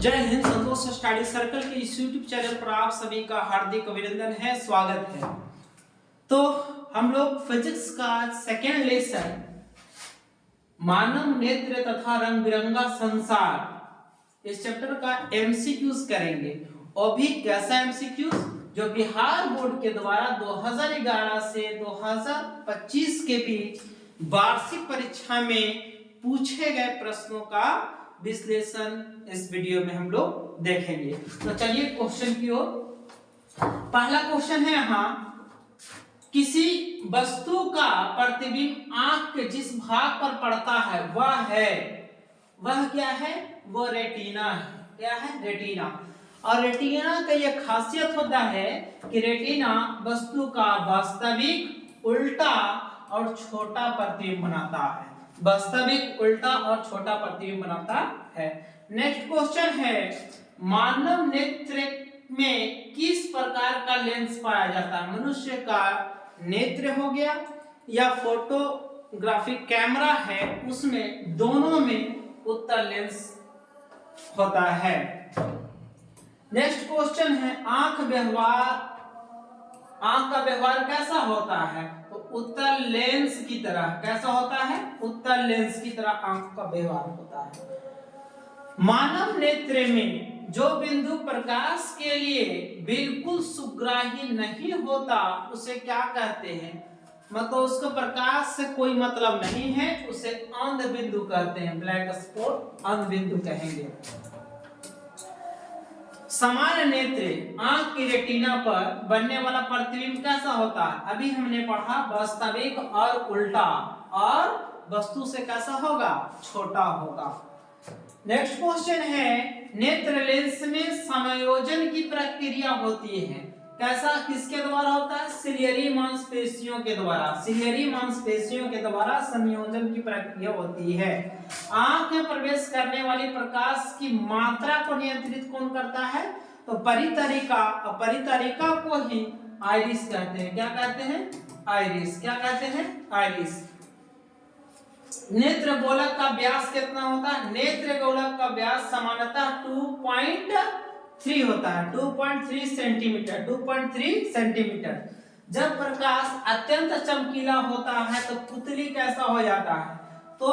जय हिंद। संतोष study circle के इस यूट्यूब चैनल पर आप सभी का हार्दिक अभिनंदन है, स्वागत है। तो हम लोग फिजिक्स का सेकेंड लेसन मानव नेत्र तथा रंग बिरंगा संसार इस चैप्टर का एमसीक्यूज करेंगे। और भी कैसा एमसीक्यूज जो बिहार बोर्ड के द्वारा 2011 से 2025 के बीच वार्षिक परीक्षा में पूछे गए प्रश्नों का विश्लेषण इस वीडियो में हम लोग देखेंगे। तो चलिए क्वेश्चन की ओर। पहला क्वेश्चन है यहाँ, किसी वस्तु का प्रतिबिंब आंख के जिस भाग पर पड़ता है वह क्या है? वो रेटिना है। क्या है? रेटिना। और रेटिना का यह खासियत होता है कि रेटिना वस्तु का वास्तविक, उल्टा और छोटा प्रतिबिंब बनाता है। वास्तविक, उल्टा और छोटा प्रतिबिंब बनाता है। नेक्स्ट क्वेश्चन है, मानव नेत्र में किस प्रकार का लेंस पाया जाता है? मनुष्य का नेत्र हो गया या फोटोग्राफिक कैमरा है, उसमें दोनों में उत्तल लेंस होता है। नेक्स्ट क्वेश्चन है, आंख का व्यवहार कैसा होता है? तो उत्तल लेंस की तरह। कैसा होता है? उत्तल लेंस की तरह आंख का व्यवहार होता है। मानव नेत्र में जो बिंदु प्रकाश के लिए बिल्कुल सुग्राही नहीं होता उसे क्या कहते हैं? मतलब उसको प्रकाश से कोई मतलब नहीं है, उसे अंध बिंदु कहते हैं। ब्लैक स्पॉट अंध बिंदु कहेंगे। सामान्य नेत्र आंख की रेटिना पर बनने वाला प्रतिबिंब कैसा होता है? अभी हमने पढ़ा वास्तविक और उल्टा, और वस्तु से कैसा होगा? छोटा होगा। नेक्स्ट क्वेश्चन है, नेत्र लेंस में समायोजन की प्रक्रिया होती है। कैसा? किसके द्वारा होता है? सिलियरी मांसपेशियों के द्वारा। सिलियरी मांसपेशियों के द्वारा संयोजन की प्रक्रिया होती है। आंख में प्रवेश करने वाली प्रकाश की मात्रा को नियंत्रित कौन करता है? तो परितरिका। और परितरिका को ही आइरिस कहते हैं। क्या कहते हैं? आइरिस। क्या कहते हैं? आइरिस। नेत्र गोलक का व्यास कितना होता है? नेत्र गोलक का व्यास सामान्यतः 2.3 होता है। 2.3 सेंटीमीटर। 2.3 सेंटीमीटर। जब प्रकाश अत्यंत चमकीला होता है तो पुतली कैसा हो जाता है? तो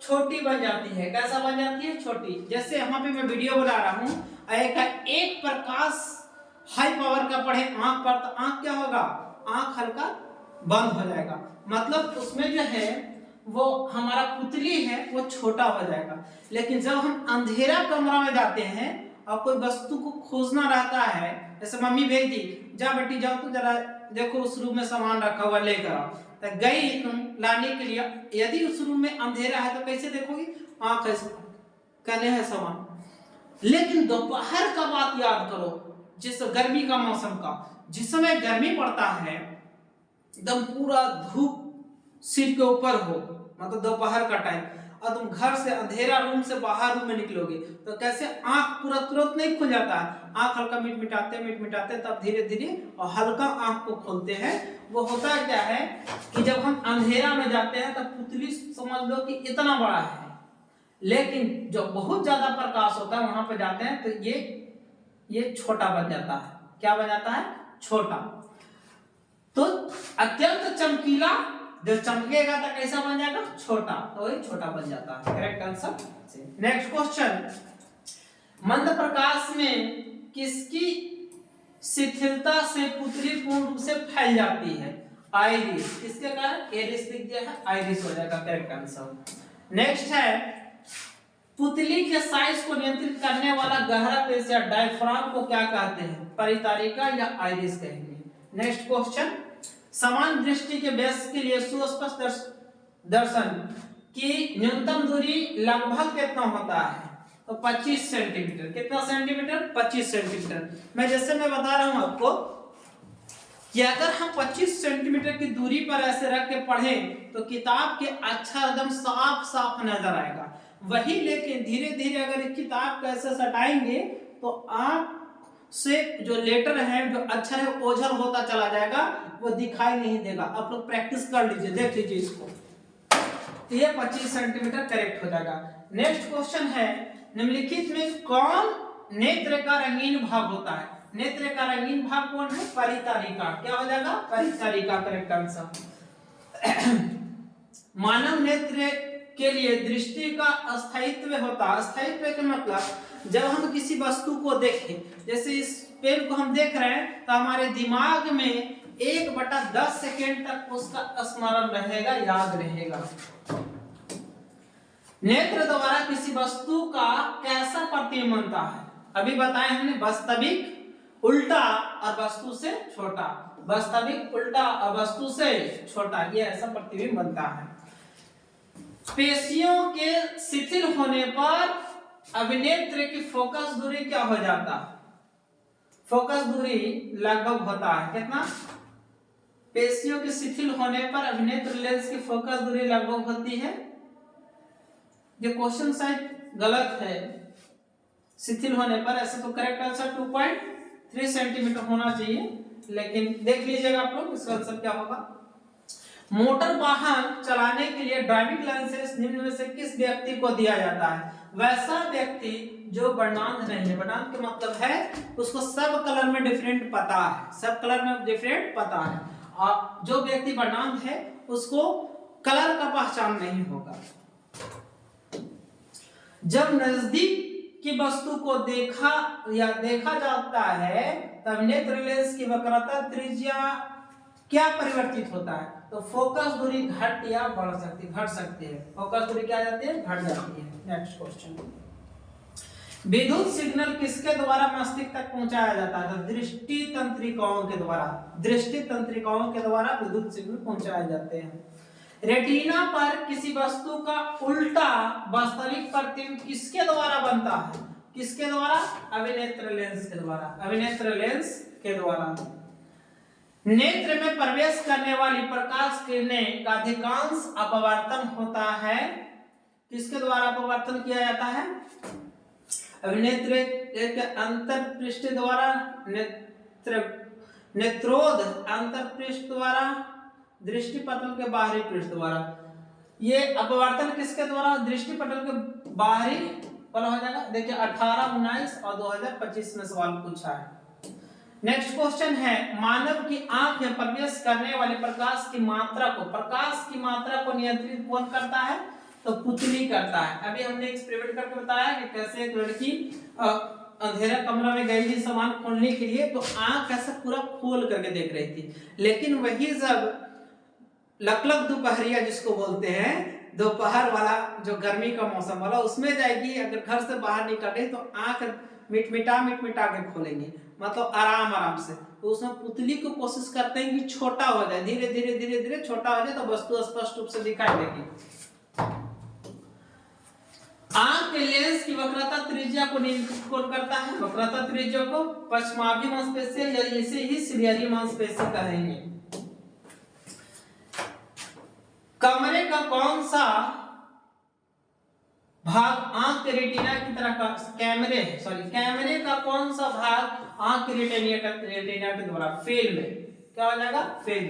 छोटी बन जाती है। कैसा बन जाती है? छोटी। जैसे यहाँ पे मैं वीडियो बना रहा हूँ, एक प्रकाश हाई पावर का पड़े आंख पर तो आंख क्या होगा? आंख हल्का बंद हो जाएगा। मतलब उसमें जो है वो हमारा पुतली है वो छोटा हो जाएगा। लेकिन जब हम अंधेरा कमरा में जाते हैं और कोई वस्तु को खोजना रहता है, जैसे मम्मी भेज दी, जा बेटी जाओ तो जरा देखो उस रूम में सामान रखा हुआ लेकर आओ, तो गई तुम लाने के लिए। यदि उस रूम में अंधेरा है तो कैसे देखोगी? आंख कने है सामान। लेकिन दोपहर का बात याद करो, जिस गर्मी का मौसम का, जिस समय गर्मी पड़ता है एकदम पूरा धूप सिर के ऊपर हो, मतलब दोपहर का टाइम, और तुम घर से अंधेरा रूम से बाहर रूम में निकलोगे तो कैसे आंख पूरा तुरंत नहीं खुल जाता है। आंख हल्का मिटाते तब धीरे धीरे और हल्का आंख को खोलते हैं। वो होता है क्या है कि जब हम अंधेरा में जाते हैं तब पुतली समझ लो कि इतना बड़ा है, लेकिन जो बहुत ज्यादा प्रकाश होता है वहां पे जाते हैं तो ये छोटा बन जाता है। क्या बन जाता है? छोटा। तो अत्यंत चमकीला जो चमकेगा तो कैसा बन जाएगा? छोटा। तो ये छोटा बन जाता है। Correct answer. नेक्स्ट क्वेश्चन, मंद प्रकाश में किसकी शिथिलता से पुतली पूर्ण रूप से फैल जाती है? आइरिस। किसके कारण? एरिस लिख दिया है, आइरिस हो जाएगा करेक्ट आंसर। नेक्स्ट है, पुतली के साइज को नियंत्रित करने वाला गहरा पेशी या डायफ्राम को क्या कहते हैं? परितारिका या आइरिस कहेंगे। नेक्स्ट क्वेश्चन, समान दृष्टि के व्यस्क के लिए सुस्पष्ट दर्शन की न्यूनतम दूरी लगभग कितना होता है? तो 25 सेंटीमीटर। कितना सेंटीमीटर? 25 सेंटीमीटर। मैं बता रहा हूं आपको कि अगर हम 25 सेंटीमीटर की दूरी पर ऐसे रख के पढ़ें तो किताब के अच्छा एकदम साफ नजर आएगा। वही लेकिन धीरे धीरे अगर किताब को ऐसे सटाएंगे तो आंख से जो लेटर है जो अच्छा है ओझल होता चला जाएगा, वो दिखाई नहीं देगा। आप लोग प्रैक्टिस कर लीजिए, देख लीजिए इसको। तो ये 25 सेंटीमीटर करेक्ट हो जाएगा। नेक्स्ट क्वेश्चन है, निम्नलिखित में कौन नेत्र का रंगीन भाग होता है? नेत्र का रंगीन भाग कौन है? परितारिका। क्या हो जाएगा? परितारिका करेक्ट आंसर। मानव नेत्र के लिए दृष्टि का अस्थायित्व होता है। अस्थायित्व का मतलब जब हम किसी वस्तु को देखें, जैसे इस पेन को हम देख रहे हैं, तो हमारे दिमाग में 1/10 सेकेंड तक उसका स्मरण रहेगा, याद रहेगा। नेत्र द्वारा किसी वस्तु का कैसा प्रतिबिंब बनता है? अभी बताया हमने, वास्तविक, उल्टा और वस्तु से छोटा। वास्तविक, उल्टा और वस्तु से छोटा, ये ऐसा प्रतिबिंब बनता है। पेशियों के शिथिल होने पर अभिनेत्र की फोकस दूरी क्या हो जाता है? फोकस दूरी लगभग होता है कितना? पेशियों के शिथिल होने पर अभिनेत्र लेंस की फोकस दूरी लगभग होती है। ये क्वेश्चन शायद गलत है। शिथिल होने पर, ऐसे तो करेक्ट आंसर 2.3 सेंटीमीटर होना चाहिए, लेकिन देख लीजिएगा आप लोग इसका आंसर क्या होगा। मोटर वाहन चलाने के लिए ड्राइविंग लाइसेंस निम्न में से किस व्यक्ति को दिया जाता है? वैसा व्यक्ति जो वर्णांध नहीं है। वर्णांध का मतलब है उसको सब कलर में डिफरेंट पता है, सब कलर में डिफरेंट पता है। और जो व्यक्ति वर्णांध है उसको कलर का पहचान नहीं होगा। जब नजदीक की वस्तु को देखा जाता है तब नेत्र लेंस की वक्रता त्रिज्या क्या परिवर्तित होता है? तो फोकस दूरी घट या बढ़ सकती, घट सकती है। फोकस दूरी क्या जाती है? घट जाती है। नेक्स्ट क्वेश्चन, विद्युत सिग्नल किसके द्वारा मस्तिष्क तक पहुंचाया जाता है? तो दृष्टि तंत्रिकाओं के द्वारा। दृष्टि तंत्रिकाओं के द्वारा विद्युत सिग्नल पहुंचाए जाते हैं। रेटिना पर किसी वस्तु का उल्टा वास्तविक प्रतिबिंब किसके द्वारा बनता है? किसके द्वारा? अभिनेत्र लेंस के द्वारा। अभिनेत्र लेंस के द्वारा। नेत्र में प्रवेश करने वाली प्रकाश किरणें का अधिकांश अपवर्तन होता है। किसके द्वारा अपवर्तन किया जाता है? अभिनेत्र के अंतरपृष्ठ द्वारा, नेत्रोध अंतरपृष्ठ द्वारा, दृष्टि पटल के बाहरी पृष्ठ द्वारा। ये अपवर्तन किसके द्वारा? दृष्टि पटल के बाहरी वाला हो जाएगा। देखिए 18, 19 और 2025 में सवाल पूछा है। नेक्स्ट क्वेश्चन है, मानव की आंख में प्रवेश करने वाले प्रकाश की मात्रा को नियंत्रित कौन करता है? तो पुतली करता है। अभी हमने एक्सपेरिमेंट करके बताया कि कैसे एक लड़की अंधेरा कमरा में गई थी सामान खोलने के लिए, तो आंख ऐसा पूरा खोल करके देख रही थी। लेकिन वही जब लकलक दोपहरिया जिसको बोलते हैं, दोपहर वाला जो गर्मी का मौसम वाला, उसमें जाएगी, अगर घर से बाहर निकले तो आंख मिटमिटा के खोलेंगे, मतलब आराम से। तो उसमें पुतली को कोशिश करते हैं कि छोटा हो जाए, धीरे धीरे छोटा हो जाए तो वस्तु स्पष्ट रूप से दिखाई देगी। आंख के लेंस की वक्रता त्रिज्या को नियंत्रित कौन करता है? वक्रता त्रिज्या को पश्चिमाभि मांसपेशी या इसे ही सीलियरी मांसपेशी कहेंगे। कमरे का कौन सा भाग आंख के रेटिना की तरह का कैमरे का कौन सा भाग आंख के रेटिना के द्वारा? फेल में क्या हो जाएगा? फेल।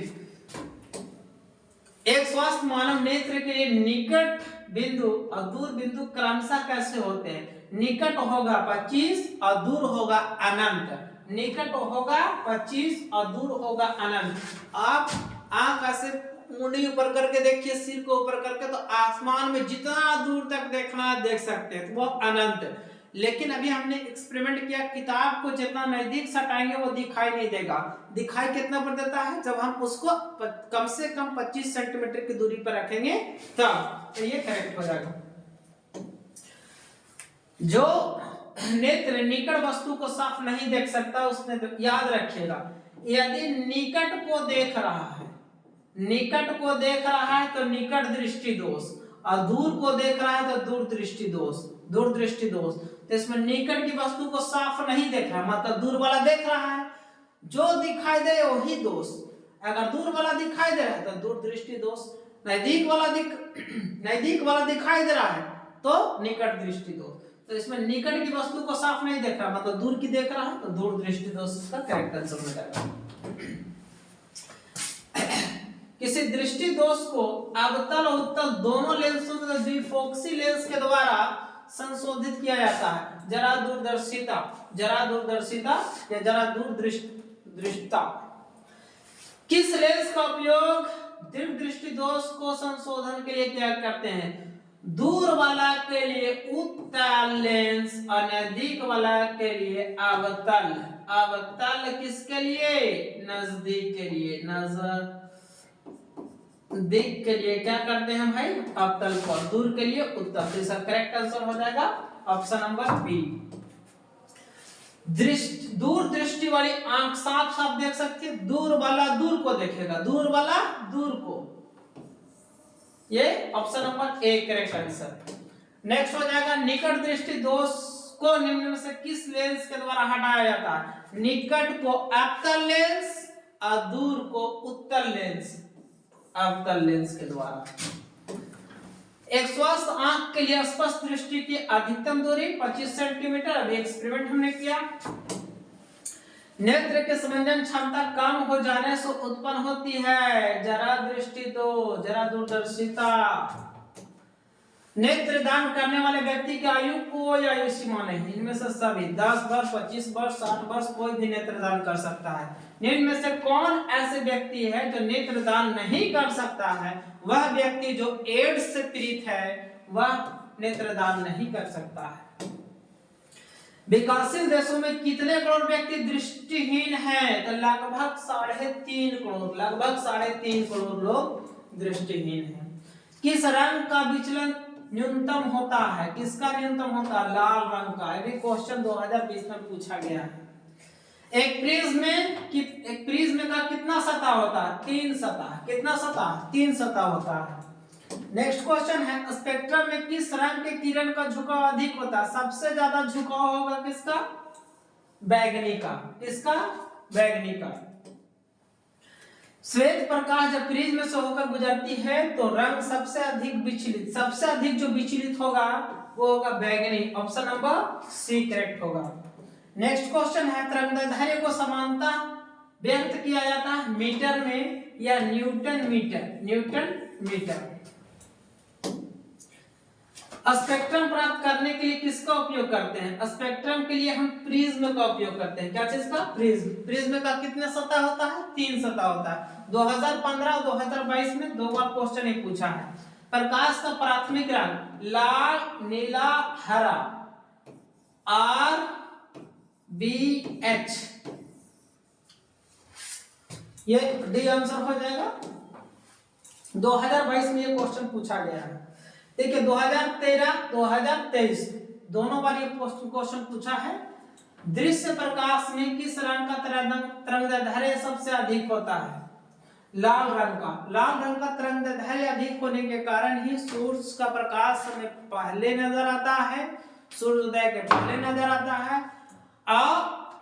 एक स्वस्थ मानव नेत्र के लिए निकट बिंदु और दूर बिंदु क्रमशः कैसे होते हैं? निकट होगा 25 और दूर होगा अनंत। निकट होगा 25 और दूर होगा अनंत। आप आंख ऐसे मुंडी ऊपर करके देखिए, सिर को ऊपर करके, तो आसमान में जितना दूर तक देखना है देख सकते हैं, तो वो अनंत। लेकिन अभी हमने एक्सपेरिमेंट किया, किताब को जितना नजदीक सटाएंगे वो दिखाई नहीं देगा। दिखाई कितना पर देता है? जब हम उसको कम से कम 25 सेंटीमीटर की दूरी पर रखेंगे तब। तो ये करेक्ट हो जाएगा। जो नेत्र निकट वस्तु को साफ नहीं देख सकता, उसने याद रखिएगा, यदि निकट को देख रहा है तो निकट दृष्टि दोष, और दूर को देख रहा है तो दूर दृष्टि दोष। तो इसमें निकट की वस्तु को साफ नहीं देख रहा, मतलब दूर वाला देख रहा है, जो दिखाई दे वही दोष। अगर दूर वाला दिखाई दे रहा है तो दूर दृष्टि दोष, नजदीक वाला दिखाई दे रहा है तो निकट दृष्टि दोष। तो इसमें निकट की वस्तु को साफ नहीं देख रहा, मतलब दूर की देख रहा है तो दूर दृष्टि दोष इसका करेक्ट आंसर हो जाएगा। किसी दृष्टि दोष को अवतल और उत्तल दोनों लेंसों के द्विफोकसी लेंस के द्वारा संशोधित किया जाता है। जरा दूरदर्शिता या जरा दूरदृष्टता। किस लेंस का उपयोग दीर्घ दृष्टि दोष को संशोधन के लिए क्या करते हैं? दूर वाला के लिए उत्तल लेंस और नजदीक वाला के लिए अवतल। अवतल किसके लिए? नजदीक के लिए। नजदीक के लिए क्या करते हैं भाई? अवतल को। दूर के लिए उत्तल। तो इसका करेक्ट आंसर हो जाएगा ऑप्शन नंबर बी। दूर दृष्टि वाली आंख साफ साफ देख सकती है, दूर वाला दूर को देखेगा, दूर वाला दूर को। ये option number A correct answer. Next हो जाएगा निकट दृष्टि दोष को निम्न में से किस लेंस के द्वारा हटाया जाता है? निकट को अवतल लेंस और दूर को उत्तल लेंस। अवतल लेंस के द्वारा। एक स्वस्थ आंख के लिए स्पष्ट दृष्टि की अधिकतम दूरी 25 सेंटीमीटर। अभी एक्सपेरिमेंट हमने किया। नेत्र के समंजन क्षमता कम हो जाने से उत्पन्न होती है जरा दृष्टि दोष, जरा दूरदर्शिता। नेत्र दान करने वाले व्यक्ति की आयु कोई आयु सीमा नहीं, इनमें से सभी 10 वर्ष, 25 वर्ष, 60 वर्ष कोई भी नेत्र दान कर सकता है। इनमें से कौन ऐसे व्यक्ति है जो नेत्र दान नहीं कर सकता है? वह व्यक्ति जो एड्स से पीड़ित है वह नेत्र दान नहीं कर सकता है। विकासशील देशों में कितने करोड़ व्यक्ति दृष्टिहीन हैं? तो लगभग 3.5 करोड़। लगभग 3.5 करोड़ लोग दृष्टिहीन हैं। किस रंग का विचलन न्यूनतम होता है? किसका न्यूनतम होता है? लाल रंग का। ये क्वेश्चन 2020 में पूछा गया है। एक प्रिज्म का कितना सतह होता है? 3 सतह। कितना सतह? 3 सतह होता है। नेक्स्ट क्वेश्चन है स्पेक्ट्रम में किस रंग के किरण का झुकाव अधिक होता है? सबसे ज्यादा झुकाव होगा किसका? बैगनी का। किसका? बैगनी का। श्वेत प्रकाश जब प्रिज्म से होकर गुजरती है तो रंग सबसे अधिक जो विचलित होगा वो होगा बैगनी। ऑप्शन नंबर सी करेक्ट होगा। नेक्स्ट क्वेश्चन है तरंगदैर्घ्य को समानता व्यक्त किया जाता है मीटर में या newton metre? Newton metre. Spectrum प्राप्त करने के लिए किसका उपयोग करते हैं? स्पेक्ट्रम के लिए हम प्रिज्म का उपयोग करते हैं। क्या चीज का? प्रिज्म। प्रिज्म का कितने सतह होता है? 3 सतह होता है। 2015 और 2022 में 2 बार क्वेश्चन एक पूछा है। प्रकाश का प्राथमिक रंग लाल, नीला, हरा। RBH। ये डी आंसर हो जाएगा। 2022 में ये क्वेश्चन पूछा गया है। देखिए 2013, 2023 दोनों बार ये क्वेश्चन पूछा है। दृश्य प्रकाश में किस रंग का तरंगदैर्घ्य सबसे अधिक होता है? लाल रंग का। लाल रंग का तरंगदैर्घ्य अधिक होने के कारण ही सूर्य का प्रकाश हमें पहले नजर आता है, सूर्योदय के पहले नजर आता है। और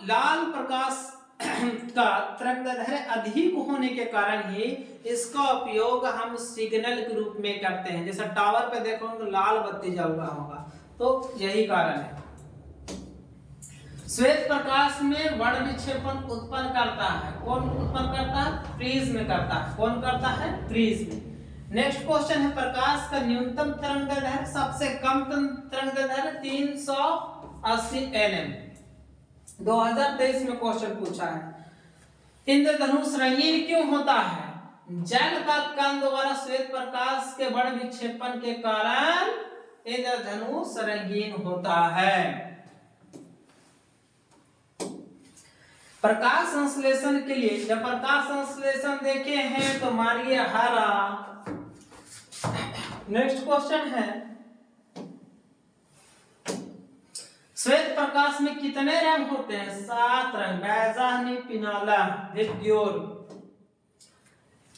लाल प्रकाश का तरंगदैर्घ्य अधिक होने के कारण ही इसका उपयोग हम सिग्नल के रूप में करते हैं। जैसे टावर पे देखो तो लाल बत्ती जल रहा होगा, तो यही कारण है। श्वेत प्रकाश में वर्ण विक्षेपण उत्पन्न करता है। कौन उत्पन्न करता है? प्रिज्म करता है। कौन करता है? प्रिज्म। नेक्स्ट क्वेश्चन है प्रकाश का न्यूनतम तरंगदैर्घ्य, सबसे कम तरंगदैर्घ्य 380 nm। 2023 में क्वेश्चन पूछा है। इंद्रधनुष रंगीन क्यों होता है? जल का कण द्वारा श्वेत प्रकाश के वर्ण विक्षेपण के कारण इंद्रधनुष रंगीन होता है। प्रकाश संश्लेषण के लिए जब प्रकाश संश्लेषण देखे हैं तो मानिए हरा। नेक्स्ट क्वेश्चन है श्वेत प्रकाश में कितने रंग होते हैं? 7 रंग। बैजानी, पिनाला, विग्योर।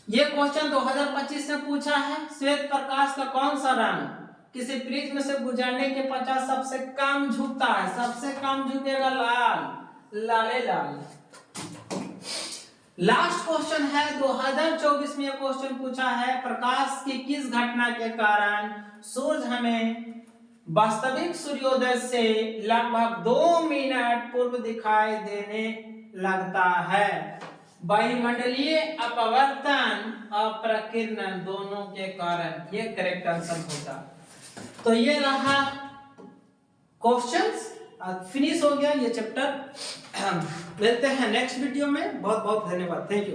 ये क्वेश्चन 2025 में पूछा है। श्वेत प्रकाश का कौन सा रंग किसी प्रिज्म से गुजरने के पश्चात सबसे कम झुकता है? सबसे कम झुकेगा लाल। लाले लाल। लास्ट क्वेश्चन है 2024 में यह क्वेश्चन पूछा है प्रकाश की किस घटना के कारण सूर्य हमें वास्तविक सूर्योदय से लगभग 2 मिनट पूर्व दिखाई देने लगता है? वायुमंडलीय अपवर्तन और प्रकीर्णन दोनों के कारण। ये करेक्ट आंसर होगा। तो ये रहा क्वेश्चंस फिनिश हो गया ये चैप्टर। मिलते हैं नेक्स्ट वीडियो में। बहुत बहुत धन्यवाद। Thank you.